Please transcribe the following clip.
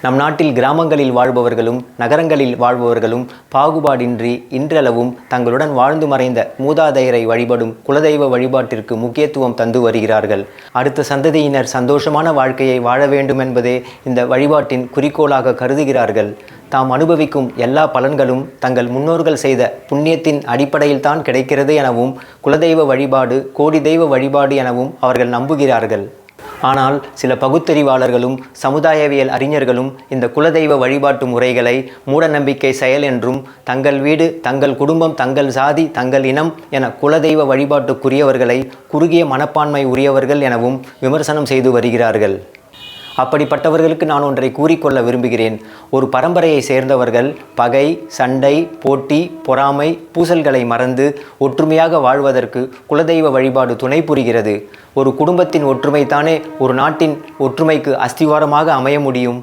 நம் நாட்டில் கிராமங்களில் வாழ்பவர்களும் நகரங்களில் வாழ்பவர்களும் பாகுபாடின்றி இன்றளவும் தங்களுடன் வாழ்ந்து மறைந்த மூதாதையரை வழிபடும் குலதெய்வ வழிபாட்டிற்கு முக்கியத்துவம் தந்து வருகிறார்கள். அடுத்த சந்ததியினர் சந்தோஷமான வாழ்க்கையை வாழ வேண்டும் என்பதே இந்த வழிபாட்டின் குறிக்கோளாக கருதுகிறார்கள். தாம் அனுபவிக்கும் எல்லா பலன்களும் தங்கள் முன்னோர்கள் செய்த புண்ணியத்தின் அடிப்படையில்தான் கிடைக்கிறது எனவும், குலதெய்வ வழிபாடு கோடி தெய்வ வழிபாடு எனவும் அவர்கள் நம்புகிறார்கள். ஆனால் சில பகுத்தறிவாளர்களும் சமுதாயவியல் அறிஞர்களும் இந்த குலதெய்வ வழிபாட்டு முறைகளை மூடநம்பிக்கை செயல் என்றும், தங்கள் வீடு, தங்கள் குடும்பம், தங்கள் சாதி, தங்கள் இனம் என குலதெய்வ வழிபாட்டுக்குரியவர்களை குறுகிய மனப்பான்மை உரியவர்கள் எனவும் விமர்சனம் செய்து வருகிறார்கள். அப்படிப்பட்டவர்களுக்கு நான் ஒன்றை கூறிக்கொள்ள விரும்புகிறேன். ஒரு பரம்பரையை சேர்ந்தவர்கள் பகை, சண்டை, போட்டி, பொறாமை, பூசல்களை மறந்து ஒற்றுமையாக வாழ்வதற்கு குலதெய்வ வழிபாடு துணை புரிகிறது. ஒரு குடும்பத்தின் ஒற்றுமைத்தானே ஒரு நாட்டின் ஒற்றுமைக்கு அஸ்திவாரமாக அமைய முடியும்.